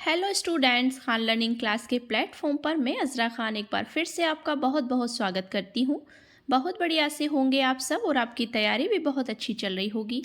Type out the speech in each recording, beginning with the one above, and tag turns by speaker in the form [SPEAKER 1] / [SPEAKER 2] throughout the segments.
[SPEAKER 1] Hello students, Khan learning class के platform पर मैं अज़रा खान एक बार फिर से आपका बहुत बहुत स्वागत करती हूँ। बहुत बढ़िया से होंगे आप सब और आपकी तैयारी भी बहुत अच्छी चल रही होगी।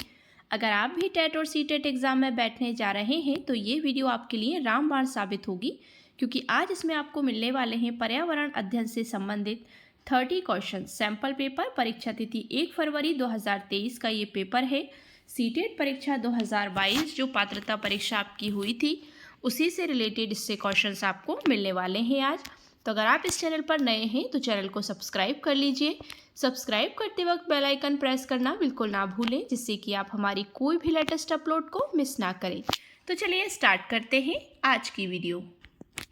[SPEAKER 1] अगर आप भी टेट और सीटेट एग्ज़ाम में बैठने जा रहे हैं तो ये वीडियो आपके लिए रामबाण साबित होगी, क्योंकि आज इसमें आपको मिलने वाले हैं पर्यावरण अध्ययन से संबंधित 30 क्वेश्चन सैम्पल पेपर। परीक्षा तिथि 1 फरवरी 2023 का ये पेपर है। सीटेट परीक्षा 2022 जो पात्रता परीक्षा आपकी हुई थी उसी से रिलेटेड इससे क्वेश्चंस आपको मिलने वाले हैं आज। तो अगर आप इस चैनल पर नए हैं तो चैनल को सब्सक्राइब कर लीजिए। सब्सक्राइब करते वक्त बेल आइकन प्रेस करना बिल्कुल ना भूलें, जिससे कि आप हमारी कोई भी लेटेस्ट अपलोड को मिस ना करें। तो चलिए स्टार्ट करते हैं आज की वीडियो।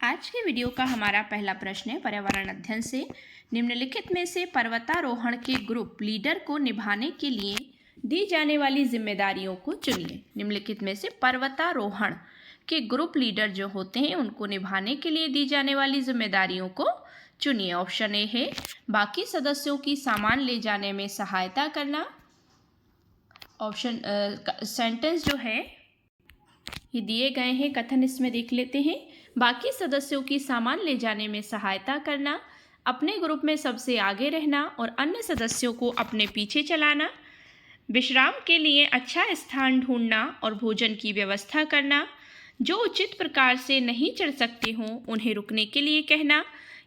[SPEAKER 1] आज के वीडियो का हमारा पहला प्रश्न है पर्यावरण अध्ययन से, निम्नलिखित में से पर्वतारोहण के ग्रुप लीडर को निभाने के लिए दी जाने वाली जिम्मेदारियों को चुनिए। निम्नलिखित में से पर्वतारोहण के ग्रुप लीडर जो होते हैं उनको निभाने के लिए दी जाने वाली जिम्मेदारियों को चुनिए। ऑप्शन ए है बाकी सदस्यों की सामान ले जाने में सहायता करना। ऑप्शन सेंटेंस जो है ये दिए गए हैं, कथन इसमें देख लेते हैं। बाकी सदस्यों की सामान ले जाने में सहायता करना, अपने ग्रुप में सबसे आगे रहना और अन्य सदस्यों को अपने पीछे चलाना, विश्राम के लिए अच्छा स्थान ढूंढना और भोजन की व्यवस्था करना, जो उचित प्रकार से नहीं चढ़ सकते हों उन्हें रुकने के लिए कहना,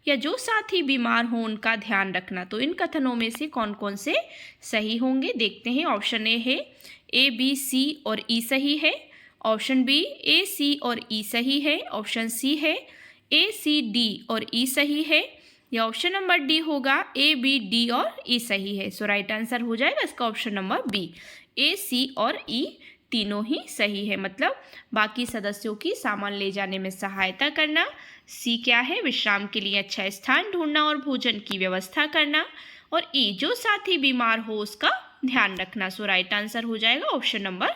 [SPEAKER 1] या जो साथी बीमार हों उनका ध्यान रखना। तो इन कथनों में से कौन कौन से सही होंगे देखते हैं। ऑप्शन ए है ए, बी, सी और ई सही है। ऑप्शन बी ए, सी और ई सही है। ऑप्शन सी है ए, सी, डी और ई सही है। या ऑप्शन नंबर डी होगा ए, बी, डी और ई सही है। सो राइट आंसर हो जाएगा इसका ऑप्शन नंबर बी, ए, सी और ई तीनों ही सही है। मतलब बाकी सदस्यों की सामान ले जाने में सहायता करना, सी क्या है विश्राम के लिए अच्छा स्थान ढूंढना और भोजन की व्यवस्था करना, और ई जो साथी बीमार हो उसका ध्यान रखना। सो राइट आंसर हो जाएगा ऑप्शन नंबर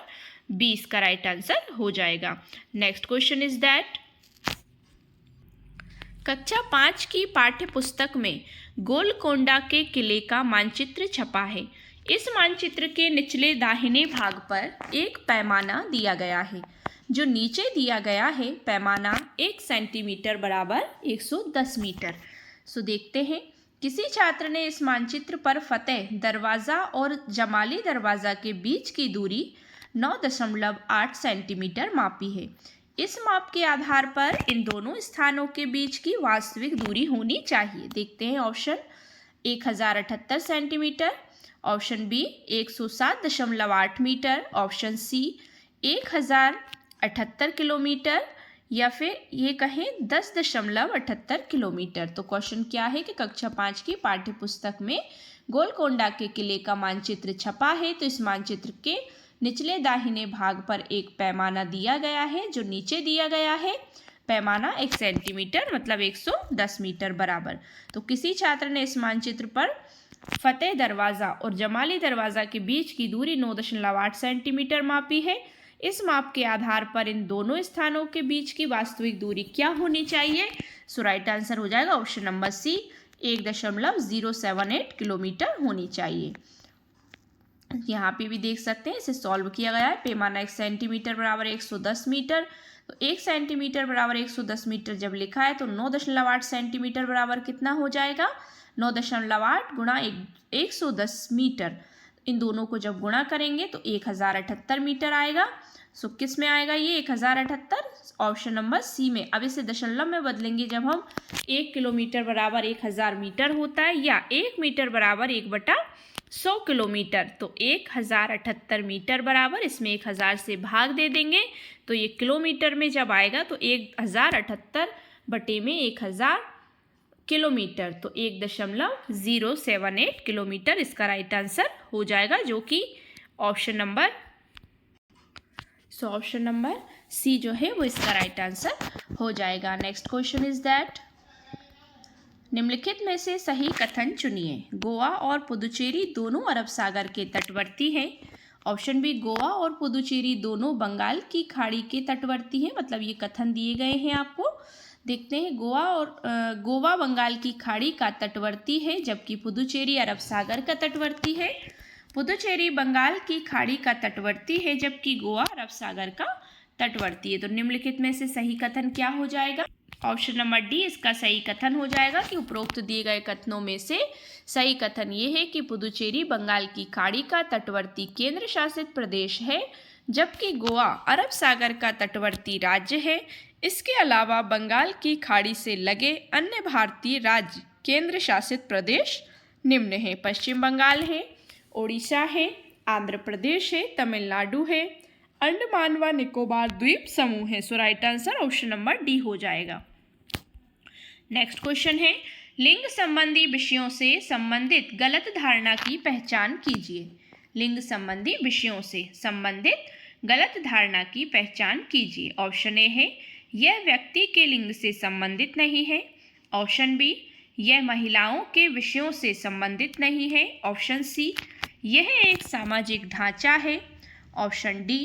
[SPEAKER 1] 20 का राइट आंसर हो जाएगा। नेक्स्ट क्वेश्चन इज दैट कक्षा 5 की पाठ्य पुस्तक में गोलकोंडा के किले का मानचित्र छपा है। इस मानचित्र के निचले दाहिने भाग पर एक पैमाना दिया गया है। जो नीचे दिया गया है पैमाना 1 सेंटीमीटर बराबर 110 मीटर। सो देखते हैं, किसी छात्र ने इस मानचित्र पर फतेह दरवाज़ा और जमाली दरवाज़ा के बीच की दूरी 9.8 सेंटीमीटर मापी है। इस माप के आधार पर इन दोनों स्थानों के बीच की वास्तविक दूरी होनी चाहिए। देखते हैं, option 1078 centimetre, option B 107.8 metre, option C 1078 kilometre, या फिर ये कहें 10.78 किलोमीटर। तो क्वेश्चन क्या है कि कक्षा 5 की पाठ्य पुस्तक में गोलकोंडा के किले का मानचित्र छपा है। तो इस मानचित्र के निचले दाहिने भाग पर एक पैमाना दिया गया है। जो नीचे दिया गया है पैमाना 1 सेंटीमीटर मतलब 110 मीटर बराबर। तो किसी छात्र ने इस मानचित्र पर फतेह दरवाज़ा और जमाली दरवाज़ा के बीच की दूरी 9.8 सेंटीमीटर मापी है। इस माप के आधार पर इन दोनों स्थानों के बीच की वास्तविक दूरी क्या होनी चाहिए? सो राइट आंसर हो जाएगा ऑप्शन नंबर सी, 1.078 किलोमीटर होनी चाहिए। यहाँ पे भी देख सकते हैं, इसे सॉल्व किया गया है। पैमाना 1 सेंटीमीटर बराबर 110 मीटर। तो 1 सेंटीमीटर बराबर 110 मीटर जब लिखा है तो 9.8 सेंटीमीटर बराबर कितना हो जाएगा? 9.8 गुणा 110 मीटर। इन दोनों को जब गुणा करेंगे तो 1078 मीटर आएगा। सो किस में आएगा ये 1078? ऑप्शन नंबर सी में। अब इसे दशमलव में बदलेंगे जब हम 1 किलोमीटर बराबर 1000 मीटर होता है, या 1 मीटर बराबर 1/100 किलोमीटर। तो 1078 मीटर बराबर इसमें 1000 से भाग दे देंगे तो ये किलोमीटर में जब आएगा तो 1078 बटे में 1000 किलोमीटर, तो 1.078 किलोमीटर इसका राइट आंसर हो जाएगा, जो कि option number option number C जो है वो इसका राइट आंसर हो जाएगा। नेक्स्ट क्वेश्चन इज दैट निम्नलिखित में से सही कथन चुनिए। गोवा और पुदुचेरी दोनों अरब सागर के तटवर्ती हैं। ऑप्शन बी गोवा और पुदुचेरी दोनों बंगाल की खाड़ी के तटवर्ती हैं। मतलब ये कथन दिए गए हैं आपको। देखते हैं, गोवा बंगाल की खाड़ी का तटवर्ती है, जबकि पुदुचेरी अरब सागर का तटवर्ती है। पुदुचेरी बंगाल की खाड़ी का तटवर्ती है, जबकि गोवा अरब सागर का तटवर्ती है। तो निम्नलिखित में से सही कथन क्या हो जाएगा? ऑप्शन नंबर डी इसका सही कथन हो जाएगा कि उपरोक्त दिए गए कथनों में से सही कथन ये है कि पुदुचेरी बंगाल की खाड़ी का तटवर्ती केंद्र शासित प्रदेश है, जबकि गोवा अरब सागर का तटवर्ती राज्य है। इसके अलावा बंगाल की खाड़ी से लगे अन्य भारतीय राज्य केंद्र शासित प्रदेश निम्न है: पश्चिम बंगाल है, ओडिशा है, आंध्र प्रदेश है, तमिलनाडु है, अंडमान व निकोबार द्वीप समूह है। So right answer option number D हो जाएगा। नेक्स्ट क्वेश्चन है, लिंग संबंधी विषयों से संबंधित गलत धारणा की पहचान कीजिए। लिंग संबंधी विषयों से संबंधित गलत धारणा की पहचान कीजिए। ऑप्शन ए है यह व्यक्ति के लिंग से संबंधित नहीं है। ऑप्शन बी यह महिलाओं के विषयों से संबंधित नहीं है। ऑप्शन सी यह एक सामाजिक ढांचा है। ऑप्शन डी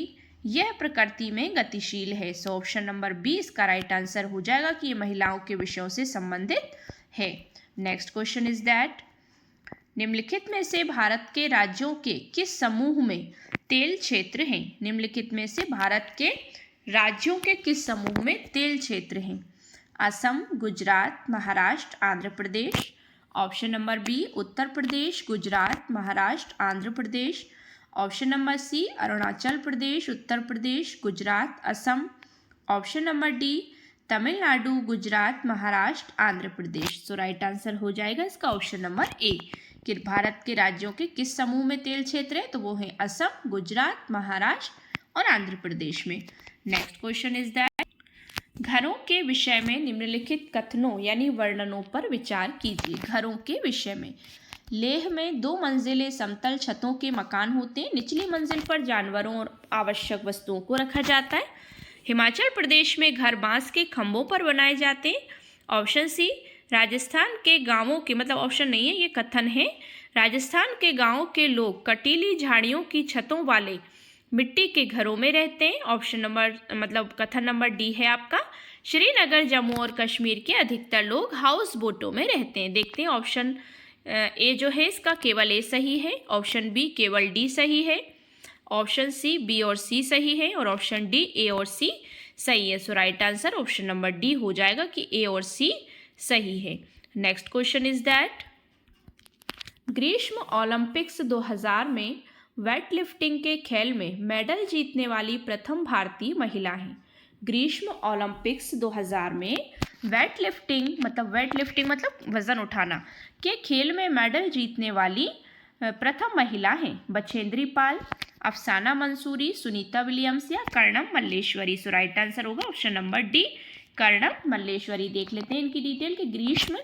[SPEAKER 1] यह प्रकृति में गतिशील है। सो ऑप्शन नंबर बी इसका राइट आंसर हो जाएगा कि ये महिलाओं के विषयों से संबंधित है। नेक्स्ट क्वेश्चन इज दैट निम्नलिखित में से भारत के राज्यों के किस समूह में तेल क्षेत्र हैं? निम्नलिखित में से भारत के राज्यों के किस समूह में तेल क्षेत्र हैं? Assam, Gujarat, Maharashtra, Andhra Pradesh. Option number B Uttar Pradesh, Gujarat, Maharashtra, Andhra Pradesh. Option number C Arunachal Pradesh, Uttar Pradesh, Gujarat, Assam. Option number D Tamil Nadu, Gujarat, Maharashtra, Andhra Pradesh. So right answer हो जाएगा इसका ऑप्शन नंबर ए कि भारत के राज्यों के किस समूह में तेल क्षेत्र है, तो वो है असम, गुजरात, महाराष्ट्र और आंध्र प्रदेश में। नेक्स्ट क्वेश्चन इज दैट घरों के विषय में निम्नलिखित कथनों यानी वर्णनों पर विचार कीजिए। घरों के विषय में लेह में 2 मंजिले समतल छतों के मकान होते हैं। निचली मंजिल पर जानवरों और आवश्यक वस्तुओं को रखा जाता है। हिमाचल प्रदेश में घर बांस के खंभों पर बनाए जाते हैं। ऑप्शन सी राजस्थान के गांवों के, मतलब ऑप्शन नहीं है, ये कथन है, राजस्थान के गांवों के लोग कटीली झाड़ियों की छतों वाले मिट्टी के घरों में रहते हैं। ऑप्शन नंबर मतलब कथन नंबर डी है आपका श्रीनगर, जम्मू और कश्मीर के अधिकतर लोग हाउस बोटों में रहते हैं। देखते हैं ऑप्शन ए जो है इसका केवल ए सही है। ऑप्शन बी केवल डी सही है। ऑप्शन सी बी और सी सही है और ऑप्शन डी ए और सी सही है। So right answer option number D हो जाएगा कि ए और सी सही है। नेक्स्ट क्वेश्चन इज दैट ग्रीष्म ओलंपिक्स 2000 में वेट लिफ्टिंग के खेल में मेडल जीतने वाली प्रथम भारतीय महिला हैं। ग्रीष्म ओलंपिक्स 2000 में वेट लिफ्टिंग मतलब वजन उठाना के खेल में मेडल जीतने वाली प्रथम महिला हैं। बछेंद्री पाल, अफसाना मंसूरी, सुनीता विलियम्स या कर्णम मल्लेश्वरी। सो राइट आंसर होगा option number D Karnam Malleswari. देख लेते हैं इनकी डिटेल के ग्रीष्म,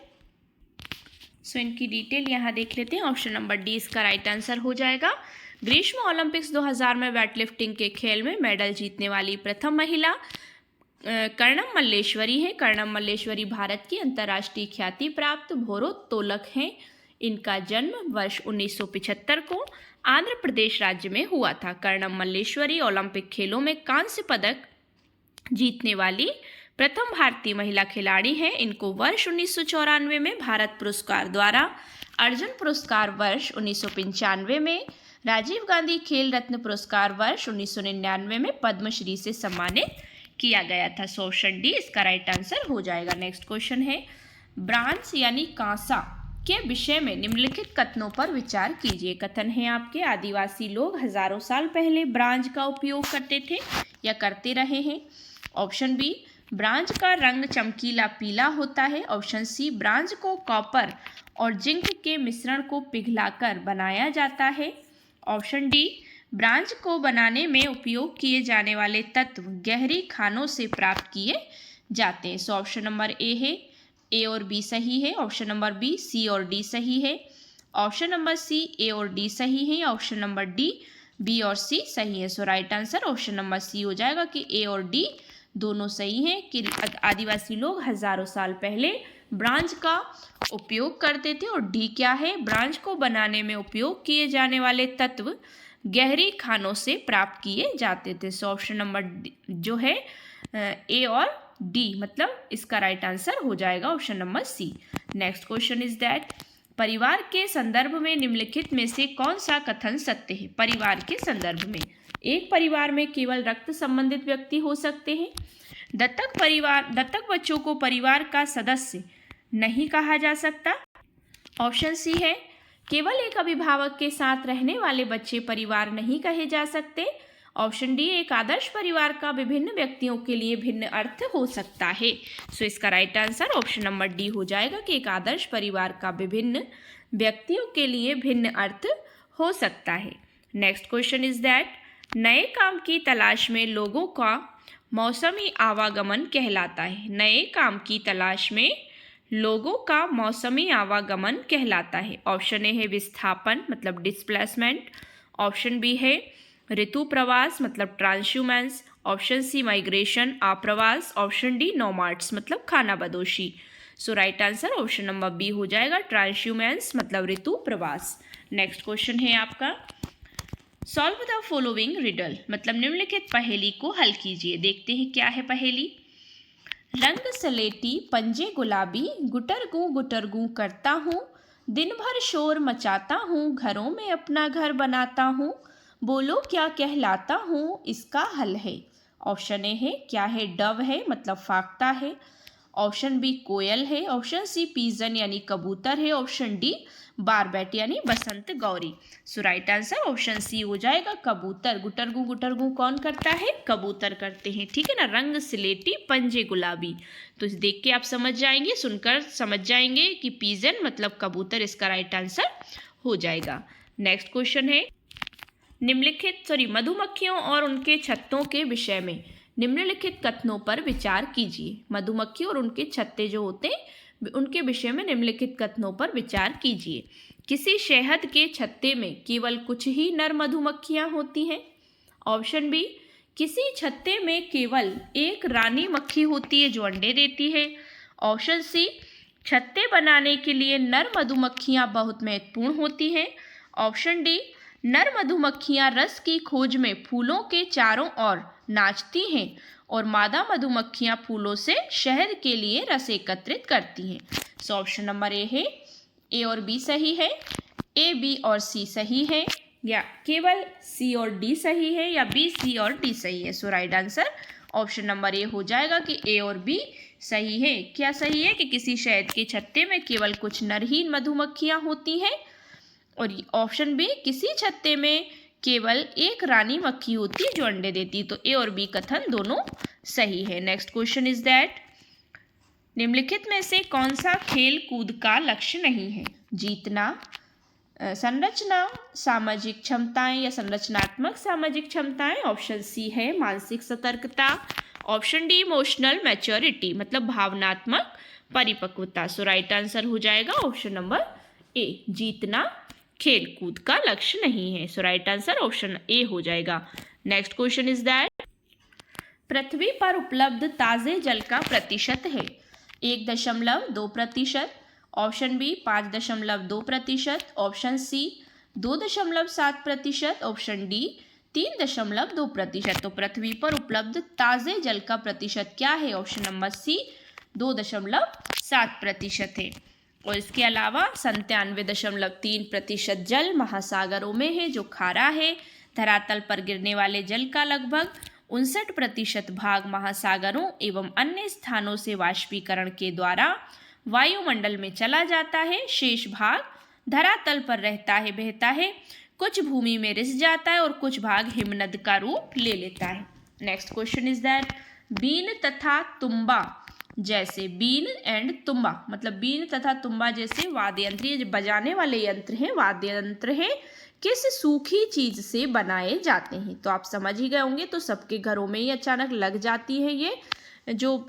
[SPEAKER 1] इनकी डिटेल यहाँ देख लेते हैं। ऑप्शन नंबर डी इसका राइट आंसर हो जाएगा। ग्रीष्म ओलंपिक्स 2000 में वेट लिफ्टिंग के खेल में मेडल जीतने वाली प्रथम महिला कर्णम मल्लेश्वरी है। कर्णम मल्लेश्वरी भारत की अंतर्राष्ट्रीय ख्याति प्राप्त भारोत्तोलक हैं। इनका जन्म वर्ष 1975 को आंध्र प्रदेश राज्य में हुआ था। कर्णम मल्लेश्वरी ओलंपिक खेलों में कांस्य पदक जीतने वाली प्रथम भारतीय महिला खिलाड़ी हैं। इनको वर्ष 1994 में भारत पुरस्कार द्वारा, अर्जुन पुरस्कार वर्ष 1995 में, राजीव गांधी खेल रत्न पुरस्कार वर्ष 1999 में पद्मश्री से सम्मानित किया गया था। सो ऑप्शन डी इसका राइट आंसर हो जाएगा। नेक्स्ट क्वेश्चन है ब्रांस यानी कांसा के विषय में निम्नलिखित कथनों पर विचार कीजिए। कथन है आपके आदिवासी लोग हजारों साल पहले ब्रांज का उपयोग करते थे या करते रहे हैं। ऑप्शन बी ब्रांज का रंग चमकीला पीला होता है। ऑप्शन सी ब्रांज को कॉपर और जिंक के मिश्रण को पिघलाकर बनाया जाता है। ऑप्शन डी ब्रांज को बनाने में उपयोग किए जाने वाले तत्व गहरी खानों से प्राप्त किए जाते हैं। सो ऑप्शन नंबर ए है, ए और बी सही है। ऑप्शन नंबर बी सी और डी सही है। ऑप्शन नंबर सी ए और डी सही है। ऑप्शन नंबर डी बी और सी सही है। So right answer option number C हो जाएगा कि ए और डी दोनों सही हैं कि आदिवासी लोग हजारों साल पहले ब्रांज का उपयोग करते थे। और डी क्या है, ब्रांज को बनाने में उपयोग किए जाने वाले तत्व गहरी खानों से प्राप्त किए जाते थे। सो ऑप्शन नंबर जो है ए और डी मतलब इसका राइट आंसर हो जाएगा option number C. Next question is that परिवार के संदर्भ में निम्नलिखित में से कौन सा कथन सत्य है। परिवार के संदर्भ में एक परिवार में केवल रक्त संबंधित व्यक्ति हो सकते हैं। दत्तक बच्चों को परिवार का सदस्य नहीं कहा जा सकता। ऑप्शन सी है, केवल एक अभिभावक के साथ रहने वाले बच्चे परिवार नहीं कहे जा सकते। ऑप्शन डी, एक आदर्श परिवार का विभिन्न व्यक्तियों के लिए भिन्न अर्थ हो सकता है। सो इसका right answer option number D हो जाएगा कि एक आदर्श परिवार का विभिन्न व्यक्तियों के लिए भिन्न अर्थ हो सकता है। नेक्स्ट क्वेश्चन इज दैट नए काम की तलाश में लोगों का मौसमी आवागमन कहलाता है। नए काम की तलाश में लोगों का मौसमी आवागमन कहलाता है। ऑप्शन ए है विस्थापन मतलब डिस्प्लेसमेंट। ऑप्शन बी है ऋतु प्रवास मतलब ट्रांसह्यूमेंस। ऑप्शन सी माइग्रेशन आप्रवास। ऑप्शन डी नोमाड्स मतलब खानाबदोशी। So right answer option number B हो जाएगा, ट्रांसह्यूमेंस मतलब ऋतु प्रवास। नेक्स्ट क्वेश्चन है आपका, सॉल्व द फॉलोइंग रिडल मतलब निम्नलिखित पहेली को हल कीजिए। देखते हैं क्या है पहेली। रंग सलेटी पंजे गुलाबी, गुटरगू करता हूँ, दिन भर शोर मचाता हूँ, घरों में अपना घर बनाता हूँ, बोलो क्या कहलाता हूँ, इसका हल है। ऑप्शन ए है क्या है, डव है मतलब फाख्ता है। ऑप्शन बी कोयल है। ऑप्शन सी पीजन यानी कबूतर है। ऑप्शन डी बारबैट यानी बसंत गौरी। सो राइट आंसर ऑप्शन सी हो जाएगा, कबूतर। गुटरगू कौन करता है, कबूतर करते हैं, ठीक है ना। रंग सिलेटी पंजे गुलाबी, तो इस देख के आप समझ जाएंगे, सुनकर समझ जाएंगे कि पीजन मतलब कबूतर इसका राइट आंसर हो जाएगा। नेक्स्ट क्वेश्चन है, मधुमक्खियों और उनके छत्तों के विषय में निम्नलिखित कथनों पर विचार कीजिए। मधुमक्खी और उनके छत्ते जो होते हैं उनके विषय में निम्नलिखित कथनों पर विचार कीजिए। किसी शहद के छत्ते में केवल कुछ ही नर मधुमक्खियां होती हैं। ऑप्शन बी, किसी छत्ते में केवल एक रानी मक्खी होती है जो अंडे देती है। ऑप्शन सी, छत्ते बनाने के लिए नर मधुमक्खियां बहुत महत्वपूर्ण होती हैं। ऑप्शन डी, नर मधुमक्खियां रस की खोज में फूलों के चारों ओर नाचती हैं और मादा मधुमक्खियां फूलों से शहद के लिए रस एकत्रित करती हैं। सो ऑप्शन नंबर ए है, ए और बी सही है, ए बी और सी सही है, या केवल सी और डी सही है, या बी सी और डी सही है। So right answer option number A हो जाएगा कि ए और बी सही है। क्या सही है कि किसी शहद के छत्ते में केवल कुछ नरहीन मधुमक्खियां होती हैं, और ऑप्शन बी, किसी छत्ते में केवल एक रानी मक्खी होती है जो अंडे देती है। तो ए और बी कथन दोनों सही है। नेक्स्ट क्वेश्चन इज दैट निम्नलिखित में से कौन सा खेल कूद का लक्ष्य नहीं है। जीतना, संरचना सामाजिक क्षमताएं या संरचनात्मक सामाजिक क्षमताएं। ऑप्शन सी है मानसिक सतर्कता। ऑप्शन डी इमोशनल मैच्योरिटी मतलब भावनात्मक परिपक्वता। सो राइट आंसर हो जाएगा ऑप्शन नंबर ए, जीतना खेल कूद का लक्ष्य नहीं है। So right answer option A हो जाएगा। नेक्स्ट क्वेश्चन इज दैट पृथ्वी पर उपलब्ध ताजे जल का प्रतिशत है। 1.2%। Option B 5.2%। Option C 2.7%। Option D 3.2%। तो पृथ्वी पर उपलब्ध ताजे जल का प्रतिशत क्या है? ऑप्शन नंबर सी 2.7% है। और इसके अलावा 97.3% जल महासागरों में है जो खारा है। धरातल पर गिरने वाले जल का लगभग 59% भाग महासागरों एवं अन्य स्थानों से वाष्पीकरण के द्वारा वायुमंडल में चला जाता है। शेष भाग धरातल पर रहता है, बहता है, कुछ भूमि में रिस जाता है और कुछ भाग हिमनद का रूप ले लेता है। Next question is that bean तथा तुम्बा जैसे, बीन एंड तुम्बा मतलब बीन तथा तुम्बा जैसे वाद्य यंत्र, ये बजाने वाले यंत्र हैं, वाद्य यंत्र हैं, किस सूखी चीज से बनाए जाते हैं? तो आप समझ ही गए होंगे। तो सबके घरों में ही अचानक लग जाती है ये जो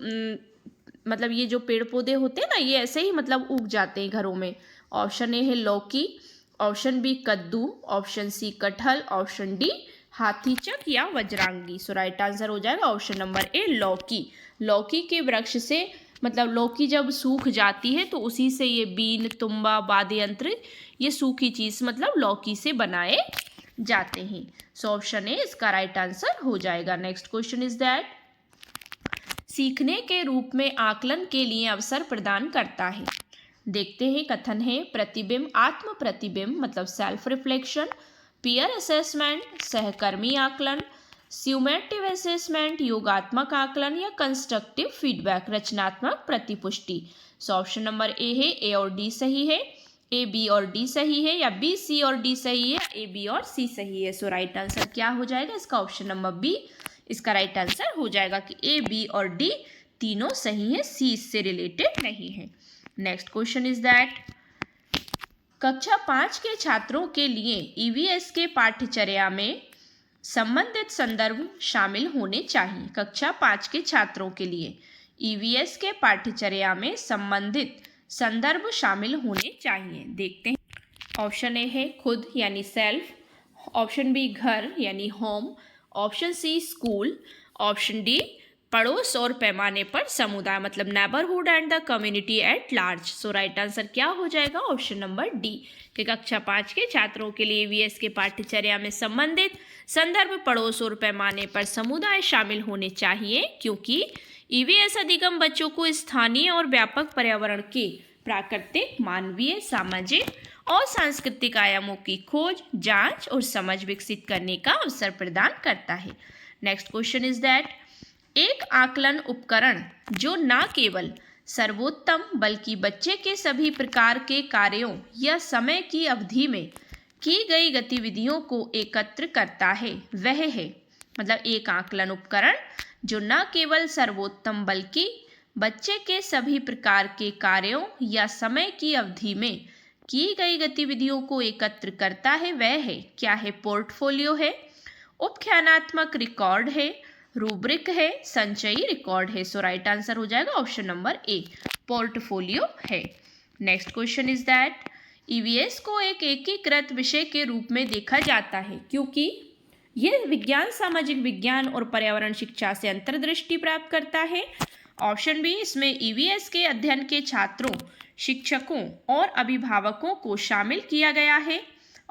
[SPEAKER 1] मतलब ये जो पेड़ पौधे होते हैं ना, ये ऐसे ही मतलब उग जाते हैं घरों में। ऑप्शन ए है लौकी, ऑप्शन बी कद्दू, ऑप्शन सी कटहल, ऑप्शन डी हाथीचक या वज्रांगी। सो राइट आंसर हो जाएगा ऑप्शन नंबर ए लौकी। लौकी के वृक्ष से मतलब लौकी जब सूख जाती है तो उसी से ये बीन, तुम्बा, वाद्य यंत्र, ये सूखी चीज मतलब लौकी से बनाए जाते हैं। सो ऑप्शन ए इसका राइट आंसर हो जाएगा। नेक्स्ट क्वेश्चन इज दैट सीखने के रूप में आकलन के लिए अवसर प्रदान करता है। देखते हैं कथन है प्रतिबिंब, आत्म प्रतिबिंब मतलब सेल्फ रिफ्लेक्शन, पीयर असेसमेंट, सहकर्मी आकलन, स्यूमेटिव असेसमेंट, योगात्मक आकलन या कंस्ट्रक्टिव फीडबैक, रचनात्मक प्रतिपुष्टि। सो ऑप्शन नंबर ए है, ए और डी सही है, ए बी और डी सही है, या बी सी और डी सही है, ए बी और सी सही है। सो राइट आंसर क्या हो जाएगा इसका? ऑप्शन नंबर बी इसका राइट आंसर हो जाएगा कि ए बी और डी तीनों सही है, सी इससे रिलेटेड नहीं है। नेक्स्ट क्वेश्चन इज दैट कक्षा 5 के छात्रों के लिए ईवीएस के पाठ्यचर्या में संबंधित संदर्भ शामिल होने चाहिए। कक्षा 5 के छात्रों के लिए ईवीएस के पाठ्यचर्या में संबंधित संदर्भ शामिल होने चाहिए। देखते हैं। ऑप्शन ए है खुद यानी सेल्फ, ऑप्शन बी घर यानी home, option C school, option D पड़ोस और पैमाने पर समुदाय मतलब neighbourhood and the community at large. So right answer क्या हो जाएगा? ऑप्शन नंबर डी कि कक्षा 5 के छात्रों के लिए ईवीएस के पाठ्यचर्या में संबंधित संदर्भ पड़ोस और पैमाने पर समुदाय शामिल होने चाहिए, क्योंकि ईवीएस अधिगम बच्चों को स्थानीय और व्यापक पर्यावरण के प्राकृतिक, मानवीय, सामाजिक और सांस्कृतिक आयामों की खोज, जांच और समझ विकसित करने का अवसर प्रदान करता है। नेक्स्ट क्वेश्चन इज दैट एक आकलन उपकरण जो न केवल सर्वोत्तम बल्कि बच्चे के सभी प्रकार के कार्यों या समय की अवधि में की गई गतिविधियों को एकत्र करता है वह है, मतलब एक आकलन उपकरण जो न केवल सर्वोत्तम बल्कि बच्चे के सभी प्रकार के कार्यों या समय की अवधि में की गई गतिविधियों को एकत्र करता है वह है, क्या है? पोर्टफोलियो है, उपख्यानात्मक रिकॉर्ड है, रूब्रिक है, संचयी रिकॉर्ड है। सो राइट आंसर हो जाएगा ऑप्शन नंबर ए, पोर्टफोलियो है। Next question is that EVS को एक एकीकृत विषय के रूप में देखा जाता है क्योंकि यह विज्ञान, सामाजिक विज्ञान और पर्यावरण शिक्षा से अंतर्दृष्टि प्राप्त करता है। ऑप्शन बी इसमें ईवीएस के अध्ययन के छात्रों, शिक्षकों और अभिभावकों को शामिल किया गया है।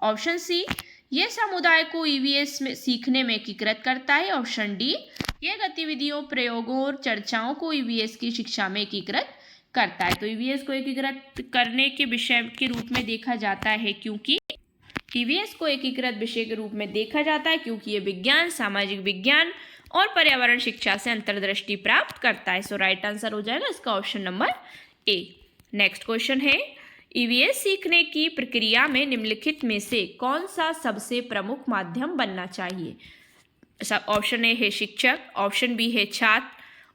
[SPEAKER 1] ऑप्शन सी यह समुदाय को ईवीएस में सीखने में एकीकृत करता है। ऑप्शन डी यह गतिविधियों, प्रयोगों और चर्चाओं को ईवीएस की शिक्षा में एकीकृत करता है। तो ईवीएस को एकीकृत करने के विषय के रूप में देखा जाता है क्योंकि ईवीएस को एकीकृत विषय के रूप में देखा जाता है क्योंकि ये विज्ञान, सामाजिक विज्ञान और पर्यावरण शिक्षा से अंतर्दृष्टि प्राप्त करता है। सो राइट आंसर हो जाएगा इसका ऑप्शन नंबर ए। नेक्स्ट क्वेश्चन है ईवीएस सीखने की प्रक्रिया में निम्नलिखित में से कौन सा सबसे प्रमुख माध्यम बनना चाहिए? ऑप्शन ए है शिक्षक, ऑप्शन बी है छात्र,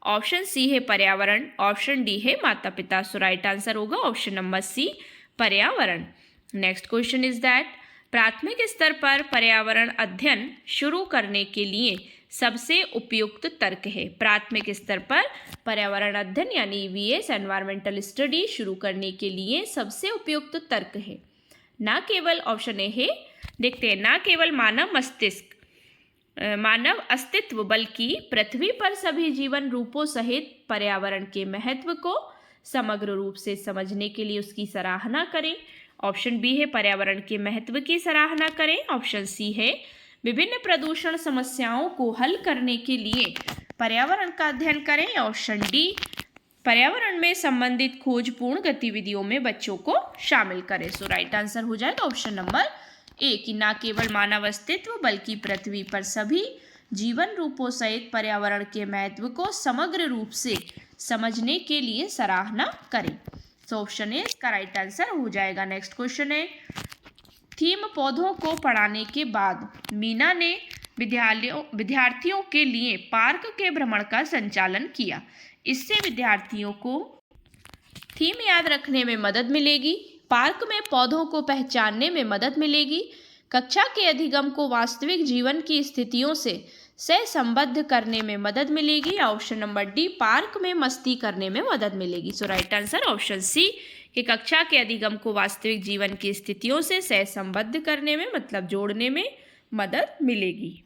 [SPEAKER 1] ऑप्शन सी है पर्यावरण, ऑप्शन डी है माता पिता। सो राइट आंसर होगा ऑप्शन नंबर सी, पर्यावरण। नेक्स्ट क्वेश्चन इज दैट प्राथमिक स्तर पर पर्यावरण अध्ययन शुरू करने के लिए सबसे उपयुक्त तर्क है। प्राथमिक स्तर पर पर्यावरण अध्ययन यानी ईवीएस एनवायरमेंटल स्टडी शुरू करने के लिए सबसे उपयुक्त तर्क है न केवल, ऑप्शन ए है, देखते हैं, न केवल मानव अस्तित्व बल्कि पृथ्वी पर सभी जीवन रूपों सहित पर्यावरण के महत्व को समग्र रूप से समझने के लिए उसकी सराहना करें। ऑप्शन बी है पर्यावरण के महत्व की सराहना करें। ऑप्शन सी है विभिन्न प्रदूषण समस्याओं को हल करने के लिए पर्यावरण का अध्ययन करें। ऑप्शन डी पर्यावरण में संबंधित खोजपूर्ण गतिविधियों में बच्चों को शामिल करें। सो राइट आंसर हो जाएगा ऑप्शन नंबर ए कि न केवल मानव अस्तित्व बल्कि पृथ्वी पर सभी जीवन रूपों सहित पर्यावरण के महत्व को समग्र रूप से समझने के लिए सराहना करें। सो ऑप्शन ए इसका राइट आंसर हो जाएगा। नेक्स्ट क्वेश्चन है थीम पौधों को पढ़ाने के बाद मीना ने विद्यार्थियों के लिए पार्क के भ्रमण का संचालन किया। इससे विद्यार्थियों को थीम याद रखने में मदद मिलेगी, पार्क में पौधों को पहचानने में मदद मिलेगी, कक्षा के अधिगम को वास्तविक जीवन की स्थितियों से संबद्ध करने में मदद मिलेगी। ऑप्शन नंबर डी पार्क में मस्ती करने में मदद मिलेगी। सो राइट आंसर ऑप्शन सी कि कक्षा के अधिगम को वास्तविक जीवन की स्थितियों से संबद्ध करने में मतलब जोड़ने में मदद मिलेगी।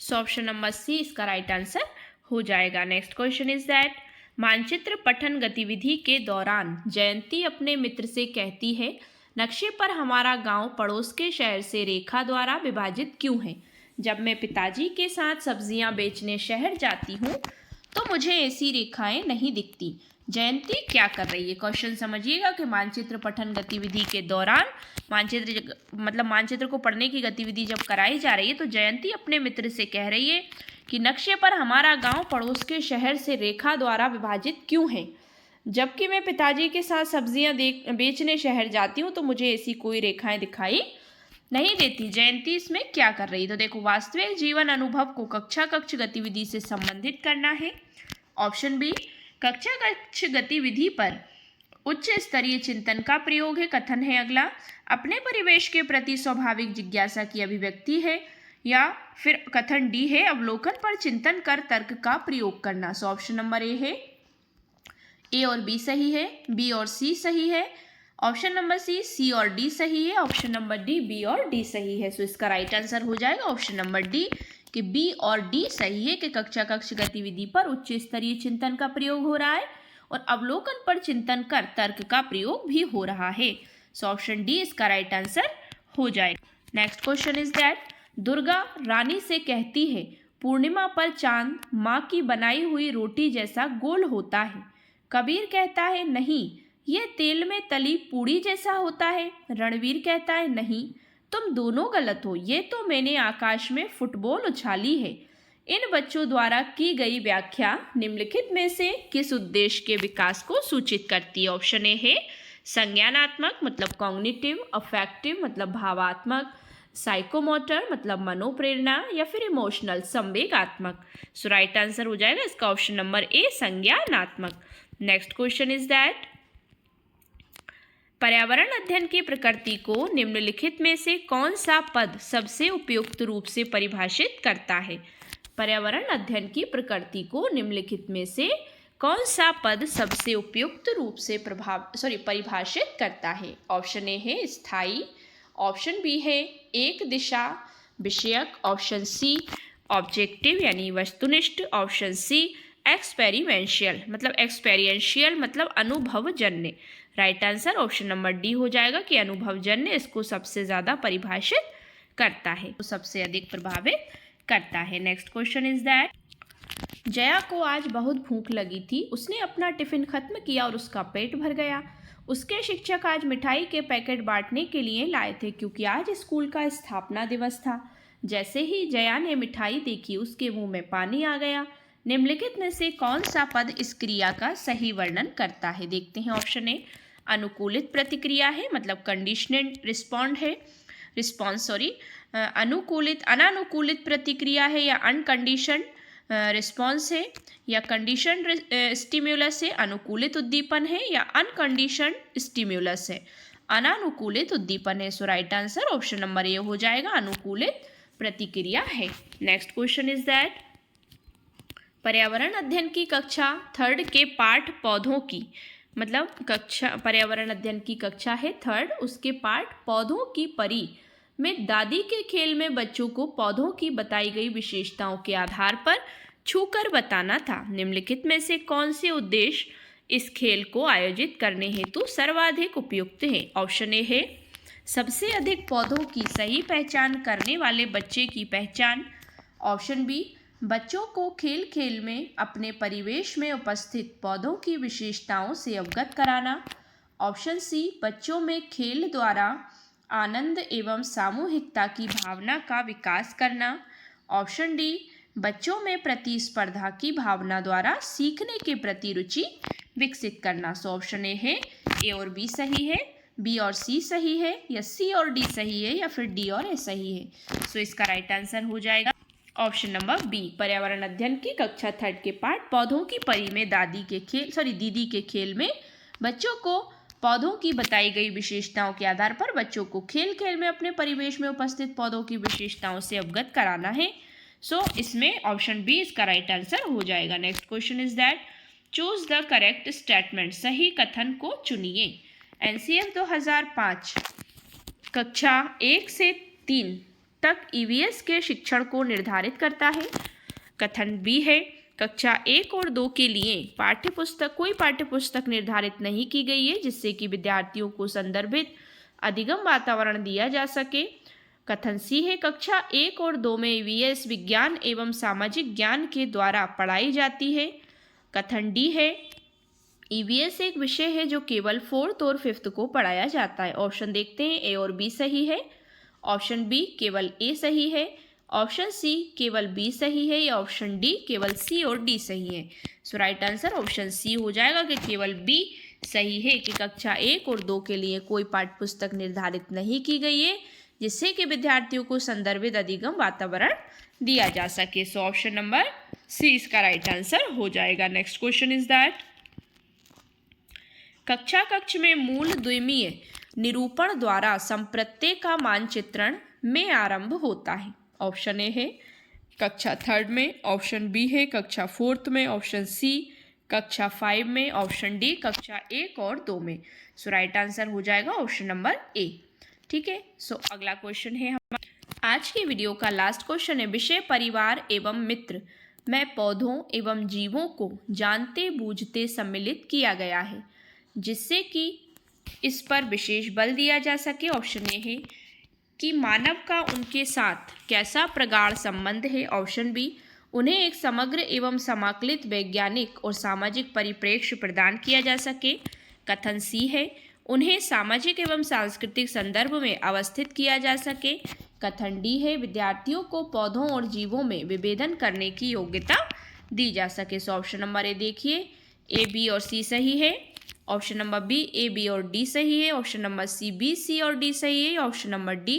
[SPEAKER 1] सो ऑप्शन नंबर सी इसका राइट आंसर हो जाएगा। नेक्स्ट क्वेश्चन इज दैट मानचित्र पठन गतिविधि के दौरान जयंती अपने मित्र से कहती है नक्शे पर हमारा गांव पड़ोस के शहर से रेखा द्वारा विभाजित क्यों है? जब मैं पिताजी के साथ सब्जियां बेचने शहर जाती हूँ तो मुझे ऐसी रेखाएं नहीं दिखती। जयंती क्या कर रही है? क्वेश्चन समझिएगा कि मानचित्र पठन गतिविधि के दौरान मानचित्र को पढ़ने की गतिविधि जब कराई जा रही है तो जयंती अपने मित्र से कह रही है कि नक्शे पर हमारा गांव पड़ोस के शहर से रेखा द्वारा विभाजित क्यों है? जबकि मैं पिताजी के साथ सब्जियां बेचने शहर जाती हूँ तो मुझे ऐसी कोई रेखाएं दिखाई नहीं देती। जयंती इसमें क्या कर रही? तो देखो, वास्तविक जीवन अनुभव को कक्षा कक्ष गतिविधि से संबंधित करना है। ऑप्शन बी, कक्षा कक्ष गतिविधि पर उच्च स्तरीय चिंतन का प्रयोग है। कथन है अगला, अपने परिवेश के प्रति स्वाभाविक जिज्ञासा की अभिव्यक्ति है। या फिर कथन डी है, अवलोकन पर चिंतन कर तर्क का प्रयोग करना। सो ऑप्शन नंबर ए है, ए और बी सही है, बी और सी सही है। ऑप्शन नंबर सी और डी सही है। ऑप्शन नंबर डी, बी और डी सही है। सो इसका राइट आंसर हो जाएगा ऑप्शन नंबर डी, कि बी और डी सही है कि कक्षा कक्ष गतिविधि पर उच्च स्तरीय चिंतन का प्रयोग हो रहा है और अवलोकन पर चिंतन कर तर्क का प्रयोग भी हो रहा है। सो ऑप्शन डी इसका राइट आंसर हो जाएगा। Next question is that, Durga Rani से कहती है पूर्णिमा पर चांद माँ की बनाई हुई रोटी जैसा गोल होता है। कबीर कहता है नहीं, ये तेल में तली पूड़ी जैसा होता है। रणवीर कहता है नहीं, तुम दोनों गलत हो, ये तो मैंने आकाश में फुटबॉल उछाली है। इन बच्चों द्वारा की गई व्याख्या निम्नलिखित में से किस उद्देश्य के विकास को सूचित करती है? ऑप्शन ए है संज्ञानात्मक मतलब कॉग्निटिव, अफेक्टिव मतलब भावात्मक, साइकोमोटर मतलब मनोप्रेरणा, या फिर इमोशनल संवेगात्मक। सो राइट आंसर हो जाएगा इसका ऑप्शन नंबर ए, संज्ञानात्मक। नेक्स्ट क्वेश्चन इज दैट, पर्यावरण अध्ययन की प्रकृति को निम्नलिखित में से कौन सा पद सबसे उपयुक्त रूप से परिभाषित करता है? पर्यावरण अध्ययन की प्रकृति को निम्नलिखित में से कौन सा पद सबसे उपयुक्त रूप से परिभाषित करता है? ऑप्शन ए है स्थायी, ऑप्शन बी है एक दिशा विषयक, ऑप्शन सी ऑब्जेक्टिव यानी वस्तुनिष्ठ, ऑप्शन सी एक्सपेरिमेंशियल मतलब अनुभवजन्य। Right answer option number D हो जाएगा कि अनुभवजन्य इसको सबसे ज़्यादा परिभाषित करता है, तो सबसे अधिक प्रभावित करता है। Next question is that, Jaya को आज बहुत भूख लगी थी। उसने अपना टिफिन खत्म किया और उसका पेट भर गया। उसके शिक्षक आज मिठाई के पैकेट बांटने के लिए लाए थे क्योंकि आज स्कूल का स्थापना दिवस था। जैसे ही जया ने मिठाई देखी उसके मुंह में पानी आ गया। निम्नलिखित में से कौन सा पद इस क्रिया का सही वर्णन करता है? देखते हैं। ऑप्शन ए अनुकूलित प्रतिक्रिया है मतलब कंडीशनड रिस्पॉन्ड है, अनानुकूलित प्रतिक्रिया है, या अनकंडीशनड रिस्पॉन्स है, या कंडीशनड स्टिम्युलस है, अनुकूलित उद्दीपन है, या अनकंडीशनड स्टिम्युलस है, अनानुकूलित उद्दीपन है। So right answer option number A हो जाएगा, अनुकूलित प्रतिक्रिया है। नेक्स्ट क्वेश्चन इज दैट, पर्यावरण अध्ययन की कक्षा 3rd के पाठ पौधों की पर्यावरण अध्ययन की कक्षा है 3rd, उसके पाठ पौधों की परी में दादी के खेल में बच्चों को पौधों की बताई गई विशेषताओं के आधार पर छूकर बताना था। निम्नलिखित में से कौन से उद्देश्य इस खेल को आयोजित करने हेतु सर्वाधिक उपयुक्त है? ऑप्शन ए है सबसे अधिक पौधों की सही पहचान करने वाले बच्चे की पहचान, ऑप्शन बी बच्चों को खेल खेल में अपने परिवेश में उपस्थित पौधों की विशेषताओं से अवगत कराना, ऑप्शन सी बच्चों में खेल द्वारा आनंद एवं सामूहिकता की भावना का विकास करना, ऑप्शन डी बच्चों में प्रतिस्पर्धा की भावना द्वारा सीखने के प्रति रुचि विकसित करना। सो ऑप्शन ए है, ए और बी सही है, बी और सी सही है, या सी और डी सही है, या फिर डी और ए सही है। सो इसका राइट आंसर हो जाएगा ऑप्शन नंबर बी, पर्यावरण अध्ययन की कक्षा 3rd के पाठ पौधों की परी में दीदी के खेल में बच्चों को पौधों की बताई गई विशेषताओं के आधार पर बच्चों को खेल खेल में अपने परिवेश में उपस्थित पौधों की विशेषताओं से अवगत कराना है। सो इसमें ऑप्शन बी इसका राइट आंसर हो जाएगा। Next question is that, choose the correct statement, सही कथन को चुनिए। एनसीएफ 2005 कक्षा 1 से 3 तक ईवीएस के शिक्षण को निर्धारित करता है। कथन बी है कक्षा 1 और 2 के लिए कोई पाठ्यपुस्तक निर्धारित नहीं की गई है जिससे कि विद्यार्थियों को संदर्भित अधिगम वातावरण दिया जा सके। कथन सी है कक्षा 1 और 2 में ईवीएस विज्ञान एवं सामाजिक ज्ञान के द्वारा पढ़ाई जाती है। कथन डी है ईवीएस एक विषय है जो केवल 4th और 5th को पढ़ाया जाता है। ऑप्शन देखते हैं, ए और बी सही है, ऑप्शन बी केवल ए सही है, ऑप्शन सी केवल बी सही है, या ऑप्शन डी केवल सी और डी सही है। So right answer option C हो जाएगा कि केवल बी सही है कि कक्षा 1 और 2 के लिए कोई पाठ्य पुस्तक निर्धारित नहीं की गई है जिससे कि विद्यार्थियों को संदर्भित अधिगम वातावरण दिया जा सके। सो ऑप्शन नंबर सी इसका राइट आंसर हो जाएगा। नेक्स्ट क्वेश्चन इज दैट कक्षा कक्ष में मूल द्विमीय निरूपण द्वारा संप्रत्यय का मानचित्रण में आरंभ होता है। ऑप्शन ए है कक्षा 3rd में, ऑप्शन बी है कक्षा 4th में, ऑप्शन सी कक्षा 5 में, ऑप्शन डी कक्षा 1 और 2 में। सो राइट आंसर हो जाएगा ऑप्शन नंबर ए। ठीक है, सो अगला क्वेश्चन है हमारा आज की वीडियो का लास्ट क्वेश्चन है विषय परिवार एवं मित्र में पौधों एवं जीवों को जानते बूझते सम्मिलित किया गया है जिससे कि इस पर विशेष बल दिया जा सके। ऑप्शन ए है कि मानव का उनके साथ कैसा प्रगाढ़ संबंध है, ऑप्शन बी उन्हें एक समग्र एवं समाकलित वैज्ञानिक और सामाजिक परिप्रेक्ष्य प्रदान किया जा सके, कथन सी है उन्हें सामाजिक एवं सांस्कृतिक संदर्भ में अवस्थित किया जा सके, कथन डी है विद्यार्थियों को पौधों और जीवों में विभेदन करने की योग्यता दी जा सके। सो ऑप्शन नंबर ए देखिए, ए बी और सी सही है, option number B A B और डी सही है, option number C B C और डी सही है, ऑप्शन नंबर डी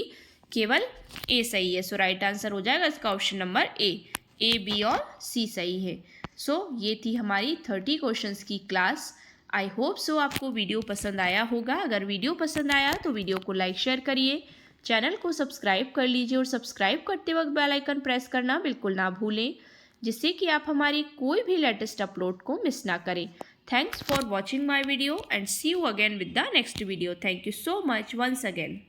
[SPEAKER 1] केवल ए सही है। सो राइट आंसर हो जाएगा इसका ऑप्शन नंबर ए बी और सी सही है। सो ये थी हमारी 30 क्वेश्चंस की क्लास। आई होप सो आपको वीडियो पसंद आया होगा। अगर वीडियो पसंद आया तो वीडियो को लाइक शेयर करिए, चैनल को सब्सक्राइब कर लीजिए और सब्सक्राइब करते वक्त बेल आइकन प्रेस करना बिल्कुल ना भूलें जिससे कि आप हमारी कोई भी लेटेस्ट अपलोड को मिस ना करें। Thanks for watching my video and see you again with the next video. Thank you so much once again.